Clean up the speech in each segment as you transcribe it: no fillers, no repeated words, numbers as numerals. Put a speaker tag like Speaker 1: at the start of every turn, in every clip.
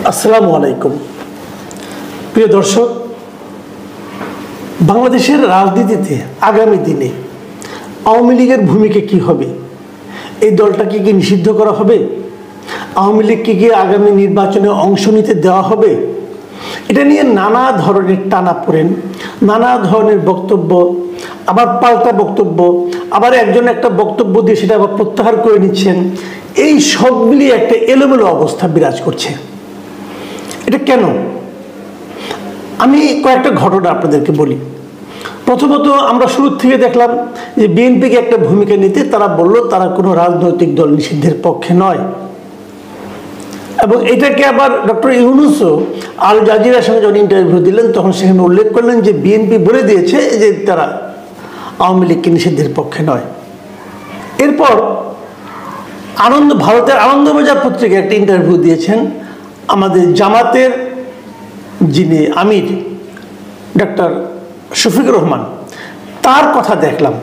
Speaker 1: আসসালামু আলাইকুম। প্রিয় দর্শক, বাংলাদেশের রাজনীতিতে আগামী দিনে আওয়ামী লীগের ভূমিকা কি হবে? এই দলটাকে কি নিষিদ্ধ করা হবে? আওয়ামী লীগকে কি আগামী নির্বাচনে অংশ নিতে দেওয়া হবে? এটা নিয়ে নানা ধরনের টানাপোড়েন, নানা ধরনের বক্তব্য, আবার পাল্টা বক্তব্য, আবার একজন একটা বক্তব্য দিয়ে সেটা আবার প্রত্যাহার করে নিচ্ছেন। এই সব মিলিয়ে একটা এলোমেলো অবস্থা বিরাজ করছে। এটা কেন? আমি কয়েকটা ঘটনা আপনাদেরকে বলি। প্রথমত, আমরা শুরু থেকে দেখলাম যে বিএনপিকে একটা ভূমিকা নিতে তারা বলল তারা কোনো রাজনৈতিক দল নিষিদ্ধের পক্ষে নয়, এবং এটাকে আবার ডক্টর ইউনূসও আল জাজিরার সঙ্গে যখন ইন্টারভিউ দিলেন তখন সেখানে উল্লেখ করলেন যে বিএনপি বলে দিয়েছে যে তারা আওয়ামী লীগকে নিষিদ্ধের পক্ষে নয়। এরপর ভারতের আনন্দবাজার পত্রিকায় একটা ইন্টারভিউ দিয়েছেন আমাদের জামাতের যিনি আমির ডক্টর শফিকুর রহমান, তার কথা দেখলাম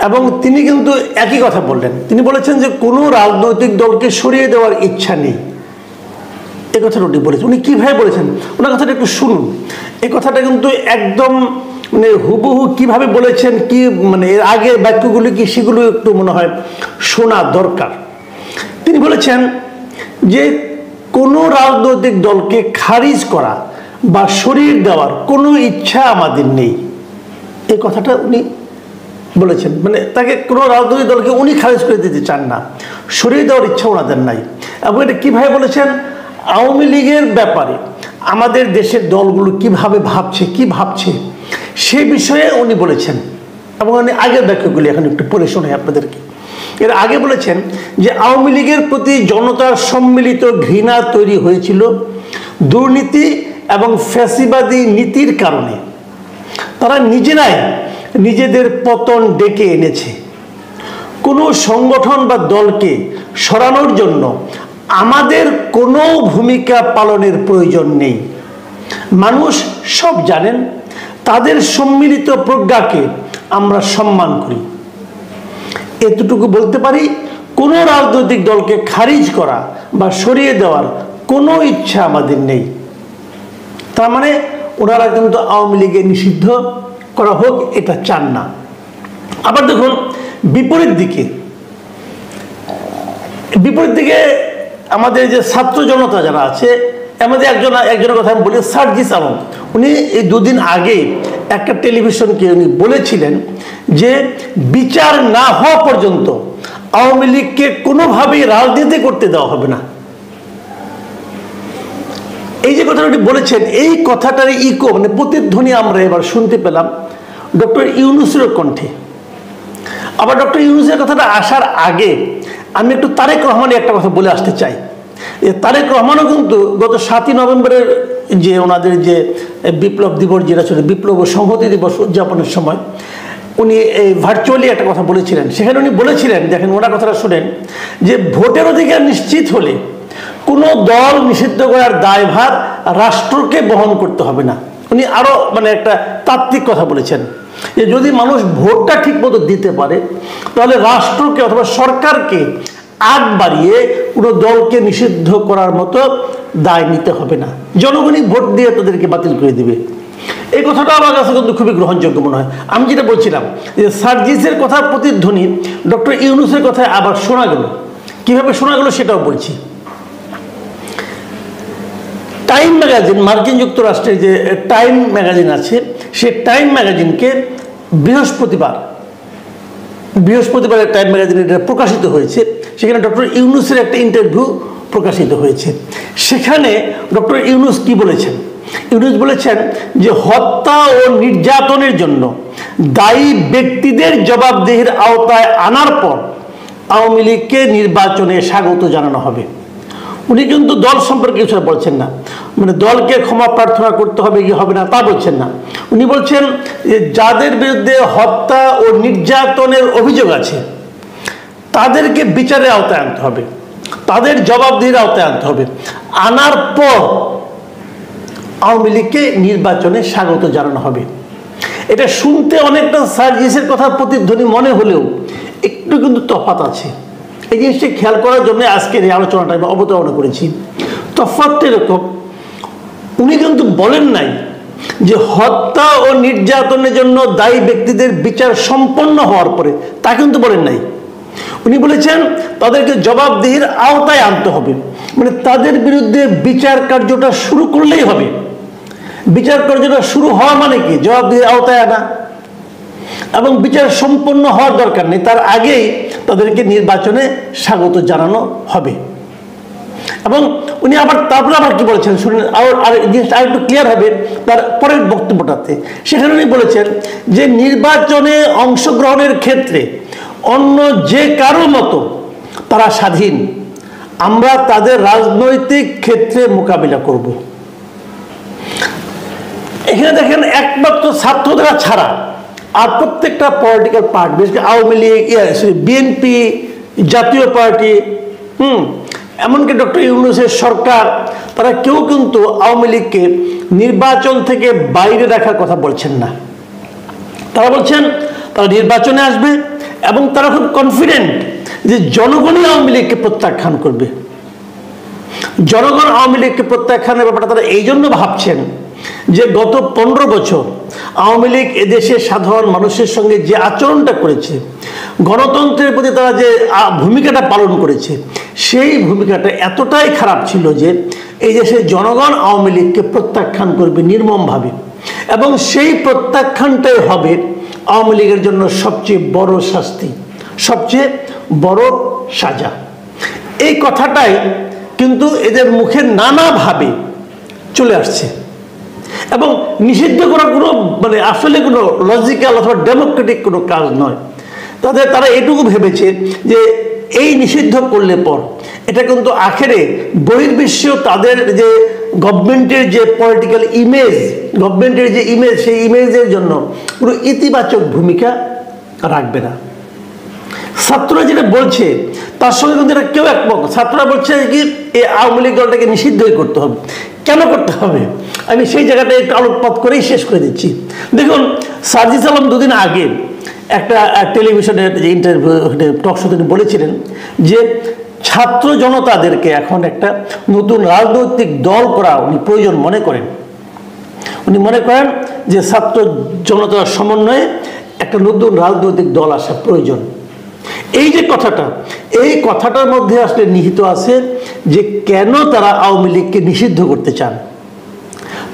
Speaker 1: এবং তিনি কিন্তু একই কথা বললেন। তিনি বলেছেন যে কোনো রাজনৈতিক দলকে সরিয়ে দেওয়ার ইচ্ছা নেই। এই কথাটা উনি বলেছেন। উনি কীভাবে বলেছেন ওনার কথাটা একটু শুনুন। এই কথাটা কিন্তু একদম মানে হুবহু কীভাবে বলেছেন, কি মানে এর আগের বাক্যগুলি কি সেগুলো একটু মনে হয় শোনা দরকার। তিনি বলেছেন যে কোনো রাজনৈতিক দলকে খারিজ করা বা সরিয়ে দেওয়ার কোনো ইচ্ছা আমাদের নেই। এই কথাটা উনি বলেছেন, মানে তাকে কোনো রাজনৈতিক দলকে উনি খারিজ করে দিতে চান না, সরিয়ে দেওয়ার ইচ্ছা ওনাদের নাই। এবং এটা কীভাবে বলেছেন? আওয়ামী লীগের ব্যাপারে আমাদের দেশের দলগুলো কিভাবে ভাবছে, কি ভাবছে সে বিষয়ে উনি বলেছেন। এবং উনি আগের ব্যাখ্যাগুলি এখন একটু পড়ে শোনাই আপনাদেরকে। এর আগে বলেছেন যে আওয়ামী লীগের প্রতি জনতার সম্মিলিত ঘৃণা তৈরি হয়েছিল দুর্নীতি এবং ফ্যাসিবাদী নীতির কারণে। তারা নিজেরাই নিজেদের পতন ডেকে এনেছে। কোনো সংগঠন বা দলকে সরানোর জন্য আমাদের কোনো ভূমিকা পালনের প্রয়োজন নেই। মানুষ সব জানেন, তাদের সম্মিলিত প্রজ্ঞাকে আমরা সম্মান করি। এতটুকু বলতে পারি, কোনো রাজনৈতিক দলকে খারিজ করা বা সরিয়ে দেওয়ার কোনো ইচ্ছা আমাদের নেই। তার মানে ওনারা কিন্তু আওয়ামী লীগে নিষিদ্ধ করা হোক এটা চান না। আবার দেখুন বিপরীত দিকে আমাদের যে ছাত্র জনতা যারা আছে, আমাদের একজনের কথা আমি বলি, সার্জিস আলম। উনি এই দুদিন আগে একটা টেলিভিশনকে উনি বলেছিলেন যে বিচার না হওয়া পর্যন্ত আওয়ামী লীগকে কোনোভাবেই রাজনীতি করতে দেওয়া হবে না। এই যে কথাটা উনি বলেছেন, এই কথাটার ইকো মানে প্রতিধ্বনি আমরা এবার শুনতে পেলাম ডক্টর ইউনূসের কণ্ঠে। আবার ডক্টর ইউনূসের কথাটা আসার আগে আমি একটু তারেক রহমানের একটা কথা বলে আসতে চাই। তারেক রহমানও কিন্তু গত 7ই নভেম্বরের যে ওনাদের যে বিপ্লব দিবস যেটা ছিল, বিপ্লব ও সংহতি দিবস উদযাপনের সময় উনি এই ভার্চুয়ালি একটা কথা বলেছিলেন। সেখানে উনি বলেছিলেন, দেখেন ওনার কথাটা শুনেন, যে ভোটের অধিকার নিশ্চিত হলে কোনো দল নিষিদ্ধ করার দায়ভার রাষ্ট্রকে বহন করতে হবে না। উনি আরও মানে একটা তাত্ত্বিক কথা বলেছেন যে যদি মানুষ ভোটটা ঠিক মতো দিতে পারে তাহলে রাষ্ট্রকে অথবা সরকারকে আগ বাড়িয়ে কোনো দলকে নিষিদ্ধ করার মতো দায় নিতে হবে না, জনগণই ভোট দিয়ে তাদেরকে বাতিল করে দিবে। এই কথাটা আমার কাছে কিন্তু খুবই গ্রহণযোগ্য মনে হয়। আমি যেটা বলছিলাম যে সার্জিসের কথার প্রতিধ্বনি ডক্টর ইউনূসের কথায় আবার শোনা গেল। কীভাবে শোনা গেল সেটাও বলছি। টাইম ম্যাগাজিন, মার্কিন যুক্তরাষ্ট্রের যে টাইম ম্যাগাজিন আছে, সে টাইম ম্যাগাজিনকে বৃহস্পতিবারের টাইম ম্যাগাজিনে এটা প্রকাশিত হয়েছে। সেখানে ডক্টর ইউনূসের একটা ইন্টারভিউ প্রকাশিত হয়েছে। সেখানে ডক্টর ইউনূস কি বলেছেন? ইউনূস বলেছেন যে হত্যা ও নির্যাতনের জন্য দায়ী ব্যক্তিদের জবাবদিহির আওতায় আনার পর আওয়ামী লীগকে নির্বাচনে স্বাগত জানানো হবে। উনি কিন্তু দল সম্পর্কে কিছু বলছেন না, মানে দলকে ক্ষমা প্রার্থনা করতে হবে কি হবে না তা বলছেন না। উনি বলছেন যে যাদের বিরুদ্ধে হত্যা ও নির্যাতনের অভিযোগ আছে তাদেরকে বিচারের আওতায় আনতে হবে, তাদের জবাবদিহির আওতায় আনতে হবে। আনার পর আওয়ামী লীগকে নির্বাচনে স্বাগত জানানো হবে। এটা শুনতে অনেকটা সার্জিসের কথার প্রতিধ্বনি মনে হলেও একটু কিন্তু তফাৎ আছে। এই জিনিসটি খেয়াল করার জন্য আজকের এই আলোচনাটা আমি অবতারণা করেছি। তফাৎ এরকম, উনি কিন্তু বলেন নাই যে হত্যা ও নির্যাতনের জন্য দায়ী ব্যক্তিদের বিচার সম্পন্ন হওয়ার পরে, তা কিন্তু বলেন নাই। উনি বলেছেন তাদেরকে জবাবদিহির আওতায় আনতে হবে, মানে তাদের বিরুদ্ধে বিচার কার্যটা শুরু করলেই হবে। বিচার কার্যটা শুরু হওয়া মানে কি? জবাবদিহির আওতায় আনা, এবং বিচার সম্পন্ন হওয়ার দরকার নেই, তার আগেই তাদেরকে নির্বাচনে স্বাগত জানানো হবে। এবং উনি তারপরে আবার কি বলেছেন শুনেন, আর জিনিসটা আরেকটু ক্লিয়ার হবে তার পরের বক্তব্যটাতে। সেখানে উনি বলেছেন যে নির্বাচনে অংশগ্রহণের ক্ষেত্রে অন্য যে কারো মতো তারা স্বাধীন, আমরা তাদের রাজনৈতিক ক্ষেত্রে মোকাবিলা করব। এখানে দেখেন একমাত্র ছাত্ররা ছাড়া আর প্রত্যেকটা পলিটিক্যাল পার্টি, বিশেষ করে আওয়ামী লীগ, বিএনপি, জাতীয় পার্টি, এমনকি ডক্টর ইউনূসের সরকার, তারা কেউ কিন্তু আওয়ামী লীগকে নির্বাচন থেকে বাইরে রাখার কথা বলছেন না। তারা বলছেন তারা নির্বাচনে আসবে এবং তারা খুব কনফিডেন্ট যে জনগণই আওয়ামী লীগকে প্রত্যাখ্যান করবে। জনগণ আওয়ামী লীগকে প্রত্যাখ্যানের ব্যাপারটা তারা এই জন্য ভাবছেন যে গত 15 বছর আওয়ামী লীগ এদেশের সাধারণ মানুষের সঙ্গে যে আচরণটা করেছে, গণতন্ত্রের প্রতি তারা যে ভূমিকাটা পালন করেছে, সেই ভূমিকাটা এতটাই খারাপ ছিল যে এই দেশের জনগণ আওয়ামী লীগকে প্রত্যাখ্যান করবে নির্মমভাবে, এবং সেই প্রত্যাখ্যানটাই হবে আওয়ামী লীগের জন্য সবচেয়ে বড় শাস্তি, সবচেয়ে বড় সাজা। এই কথাটাই কিন্তু এদের মুখে নানাভাবে চলে আসছে, এবং নিষিদ্ধ করার কোনো মানে আসলে কোনো লজিক্যাল অথবা ডেমোক্রেটিক কোনো কাজ নয়। তারা এটুকু ভেবেছে যে এই নিষিদ্ধ করলে পর এটা কিন্তু আখেরে বহির্বিশ্বেও তাদের যে গভর্নমেন্টের যে পলিটিক্যাল ইমেজ, গভর্নমেন্টের যে ইমেজ, সেই ইমেজের জন্য কোনো ইতিবাচক ভূমিকা রাখবে না। ছাত্ররা যেটা বলছে তার সঙ্গে কিন্তু এটা কেউ একমত। ছাত্ররা বলছে কি এই আওয়ামী লীগ দলটাকে নিষিদ্ধই করতে হবে। কেন করতে হবে? আমি সেই জায়গাটা একটু আলোকপাত করেই শেষ করে দিচ্ছি। দেখুন, সার্জিস আলম দুদিন আগে একটা টেলিভিশনের যে ইন্টারভিউ টক শো তিনি বলেছিলেন যে ছাত্র জনতাদেরকে এখন একটা নতুন রাজনৈতিক দল করা উনি প্রয়োজন মনে করেন। উনি মনে করেন যে ছাত্র জনতার সমন্বয়ে একটা নতুন রাজনৈতিক দল আসা প্রয়োজন। এই যে কথাটা, এই কথাটার মধ্যে আসলে নিহিত আছে যে কেন তারা আওয়ামী লীগকে নিষিদ্ধ করতে চান।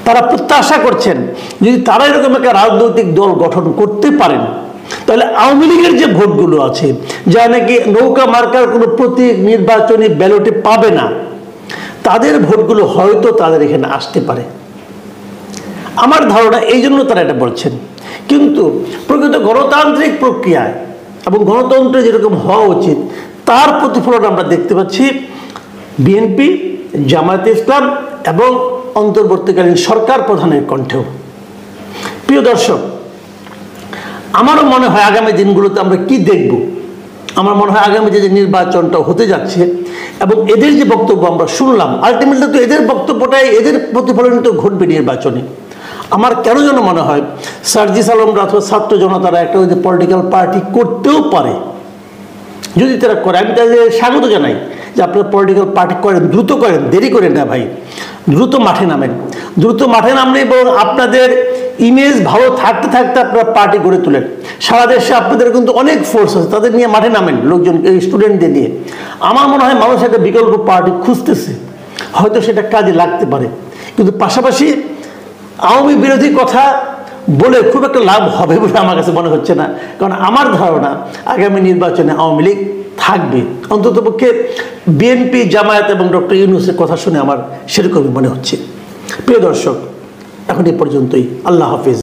Speaker 1: তারা প্রত্যাশা করছেন যদি তারা এরকম একটা রাজনৈতিক দল গঠন করতে পারেন, তাহলে আওয়ামী লীগের যে ভোটগুলো আছে, যা নাকি নৌকা মার্কার কোনো প্রতীক নির্বাচনী ব্যালটে পাবে না, তাদের ভোটগুলো হয়তো তাদের এখানে আসতে পারে। আমার ধারণা এই জন্য তারা এটা বলছেন। কিন্তু প্রকৃত গণতান্ত্রিক প্রক্রিয়ায় এবং গণতন্ত্রে যেরকম হওয়া উচিত তার প্রতিফলন আমরা দেখতে পাচ্ছি বিএনপি, জামায়াতে ইসলাম এবং অন্তর্বর্তীকালীন সরকার প্রধানের কণ্ঠেও। প্রিয় দর্শক, আমারও মনে হয় আগামী দিনগুলোতে আমরা কি দেখব, আমার মনে হয় আগামী যে নির্বাচনটা হতে যাচ্ছে এবং এদের যে বক্তব্য আমরা শুনলাম, আলটিমেটলি তো এদের বক্তব্যটাই, এদের প্রতিফলন তো ঘটবে নির্বাচনে। আমার কেন যেন মনে হয় সার্জিস আলমরা অথবা ছাত্র জনতারা একটা ওই যে পলিটিক্যাল পার্টি করতেও পারে। যদি তারা করে আমি তাদের স্বাগত জানাই যে আপনারা পলিটিক্যাল পার্টি করেন, দ্রুত করেন, দেরি করেন না ভাই, দ্রুত মাঠে নামেন। দ্রুত মাঠে নামলে এবং আপনাদের ইমেজ ভালো থাকতে থাকতে আপনারা পার্টি গড়ে তোলেন। সারা দেশে আপনাদের কিন্তু অনেক ফোর্স আছে, তাদের নিয়ে মাঠে নামেন, লোকজন স্টুডেন্টদের নিয়ে। আমার মনে হয় মানুষ একটা বিকল্প পার্টি খুঁজতেছে, হয়তো সেটা কাজে লাগতে পারে। কিন্তু পাশাপাশি আওয়ামী বিরোধী কথা বলে খুব একটা লাভ হবে বলে আমার কাছে মনে হচ্ছে না, কারণ আমার ধারণা আগামী নির্বাচনে আওয়ামী লীগ থাকবে। অন্ততপক্ষে বিএনপি, জামায়াত এবং ডক্টর ইউনূসের কথা শুনে আমার সেরকমই মনে হচ্ছে। প্রিয় দর্শক, এখন এই পর্যন্তই। আল্লাহ হাফিজ।